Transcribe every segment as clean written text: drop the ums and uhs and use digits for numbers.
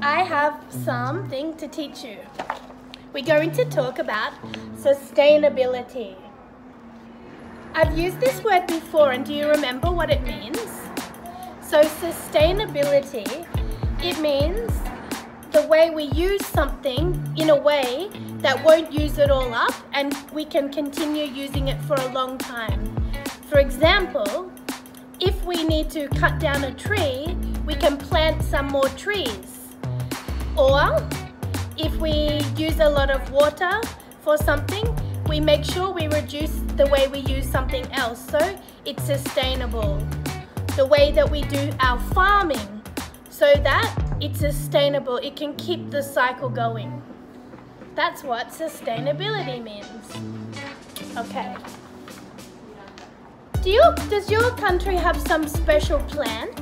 I have something to teach you. We're going to talk about sustainability. I've used this word before, and do you remember what it means? So sustainability, it means the way we use something in a way that won't use it all up and we can continue using it for a long time. For example, if we need to cut down a tree, we can plant some more trees. Or if we use a lot of water for something, we make sure we reduce the way we use something else so it's sustainable. The way that we do our farming so that it's sustainable, it can keep the cycle going. That's what sustainability means. Okay. Does your country have some special plants?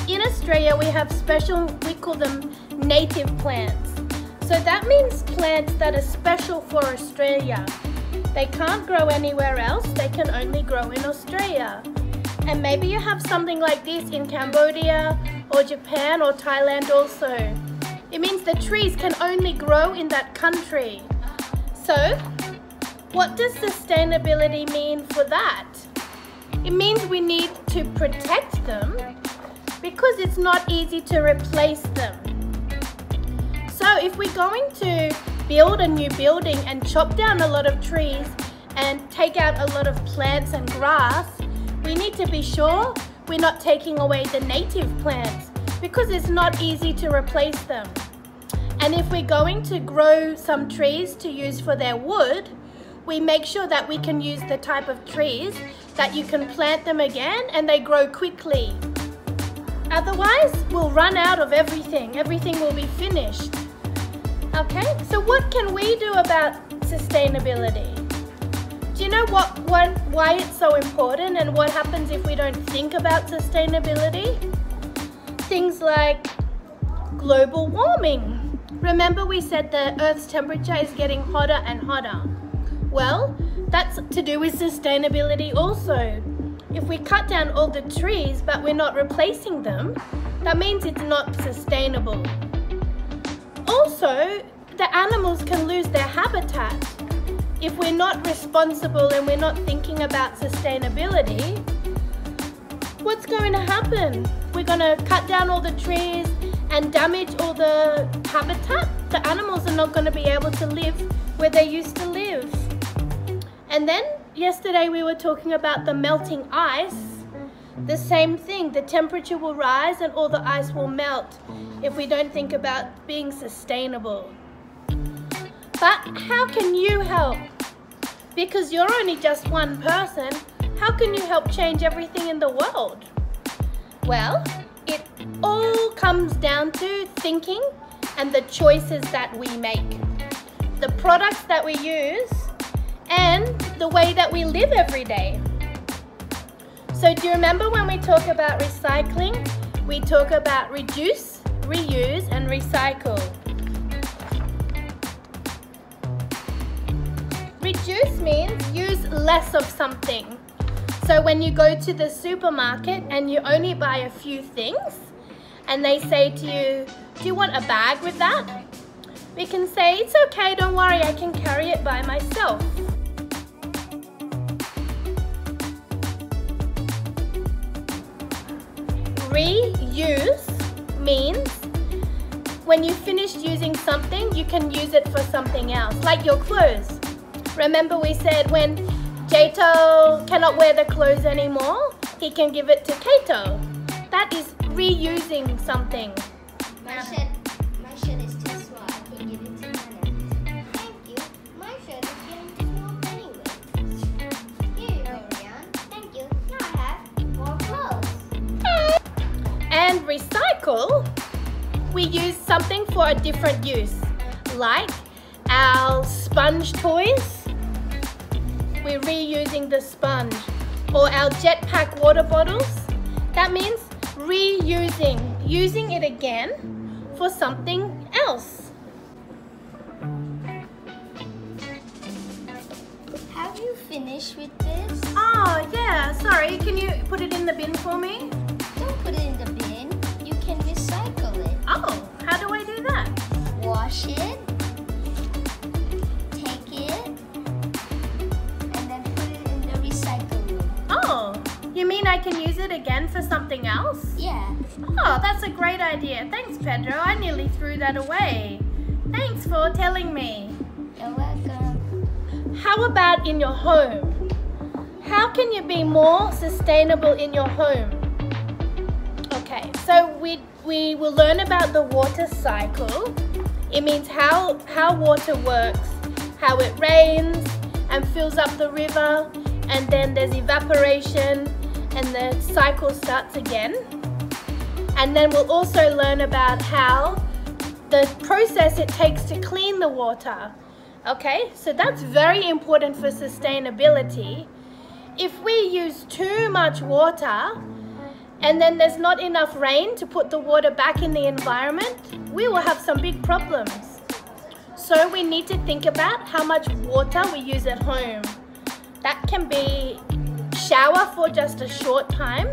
In Australia, we have we call them native plants. So that means plants that are special for Australia. They can't grow anywhere else, they can only grow in Australia. And maybe you have something like this in Cambodia or Japan or Thailand also. It means the trees can only grow in that country. So, what does sustainability mean for that? It means we need to protect them because it's not easy to replace them. So if we're going to build a new building and chop down a lot of trees and take out a lot of plants and grass, we need to be sure we're not taking away the native plants because it's not easy to replace them. And if we're going to grow some trees to use for their wood, we make sure that we can use the type of trees that you can plant them again and they grow quickly. Otherwise, we'll run out of everything. Everything will be finished. Okay, so what can we do about sustainability? Do you know why it's so important and what happens if we don't think about sustainability? Things like global warming. Remember we said the Earth's temperature is getting hotter and hotter. Well, that's to do with sustainability also. If we cut down all the trees but we're not replacing them, that means it's not sustainable. Also, the animals can lose their habitat. If we're not responsible and we're not thinking about sustainability, what's going to happen? We're going to cut down all the trees and damage all the habitat. The animals are not going to be able to live where they used to live. And then yesterday we were talking about the melting ice. The same thing, the temperature will rise and all the ice will melt if we don't think about being sustainable. But how can you help? Because you're only just one person, how can you help change everything in the world? Well, it all comes down to thinking and the choices that we make. The products that we use and the way that we live every day. So do you remember when we talk about recycling, we talk about reduce, reuse and recycle. Reduce means use less of something. So when you go to the supermarket and you only buy a few things and they say to you, do you want a bag with that? We can say, it's okay, don't worry, I can carry it by myself. Reuse means when you finished using something, you can use it for something else, like your clothes. Remember we said when Jato cannot wear the clothes anymore, he can give it to Kato. That is reusing something. My shirt is too small, I can give it to Nana. Thank you, my shirt is getting too small anyway. Here you go, Rian. Thank you, now I have more clothes. And recycle, we use something for a different use, like our sponge toys. We're reusing the sponge. Or our jetpack water bottles. That means reusing, using it again for something else. Have you finished with this? Oh yeah, sorry, can you put it in the bin for me? Don't put it in the bin. You can recycle else? Yeah. Oh, that's a great idea. Thanks, Pedro. I nearly threw that away. Thanks for telling me. You're welcome. How about in your home? How can you be more sustainable in your home? Okay, so we will learn about the water cycle. It means how water works, how it rains and fills up the river, and then there's evaporation and the cycle starts again. And then we'll also learn about how the process it takes to clean the water. Okay, so that's very important for sustainability. If we use too much water and then there's not enough rain to put the water back in the environment, we will have some big problems. So we need to think about how much water we use at home. That can be shower for just a short time,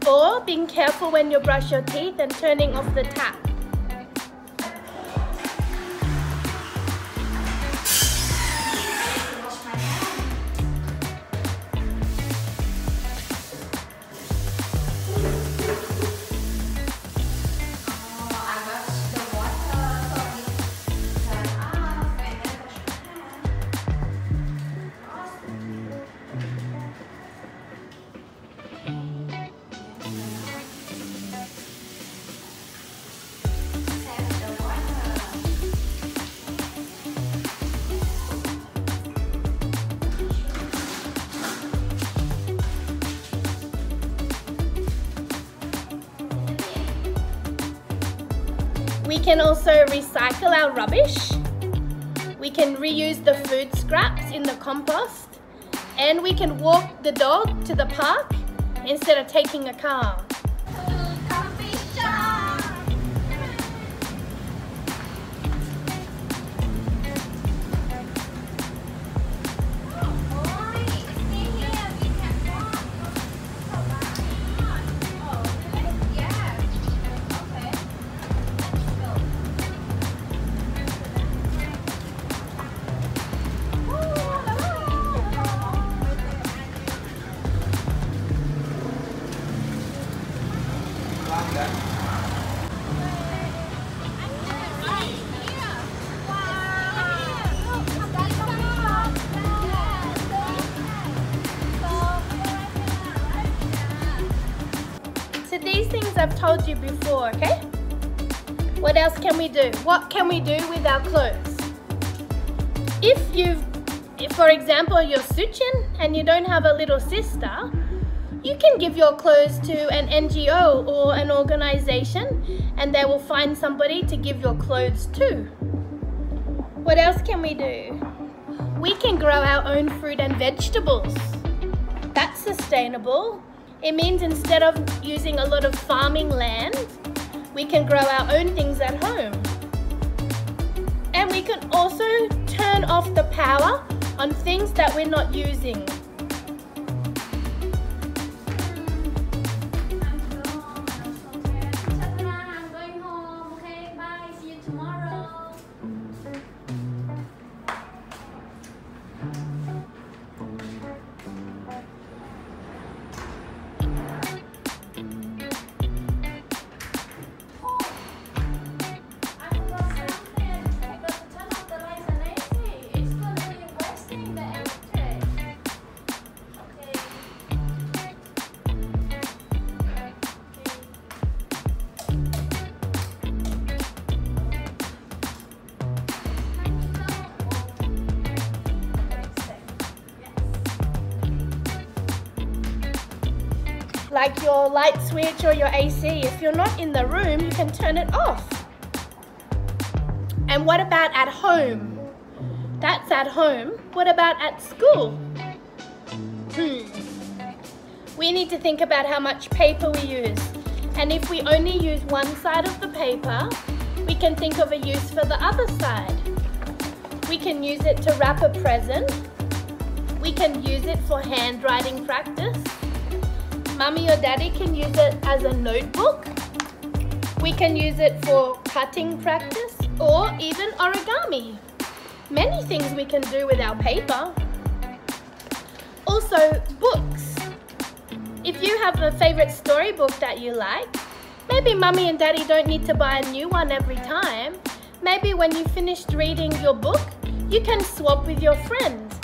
or being careful when you brush your teeth and turning off the tap. We can also recycle our rubbish. We can reuse the food scraps in the compost. And we can walk the dog to the park instead of taking a car. So these things I've told you before, okay? What else can we do? What can we do with our clothes? If for example, you're Suchin and you don't have a little sister, you can give your clothes to an NGO or an organization and they will find somebody to give your clothes to. What else can we do? We can grow our own fruit and vegetables. That's sustainable. It means instead of using a lot of farming land, we can grow our own things at home. And we can also turn off the power on things that we're not using. I'm going home. Okay, bye. See you tomorrow. Like your light switch or your AC, if you're not in the room, you can turn it off. And what about at home? That's at home. What about at school? We need to think about how much paper we use. And if we only use one side of the paper, we can think of a use for the other side. We can use it to wrap a present. We can use it for handwriting practice. Mummy or Daddy can use it as a notebook. We can use it for cutting practice or even origami. Many things we can do with our paper. Also, books. if you have a favorite storybook that you like, maybe Mummy and Daddy don't need to buy a new one every time. Maybe when you finished reading your book, you can swap with your friends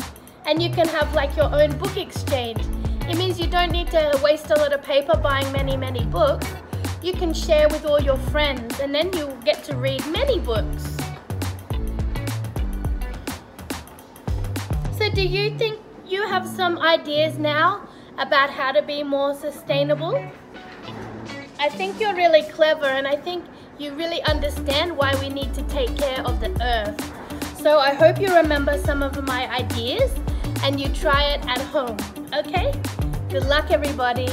and you can have like your own book exchange. It means you don't need to waste a lot of paper buying many books. You can share with all your friends and then you get to read many books. So do you think you have some ideas now about how to be more sustainable? I think you're really clever and I think you really understand why we need to take care of the earth. So I hope you remember some of my ideas and you try it at home, okay? Good luck everybody.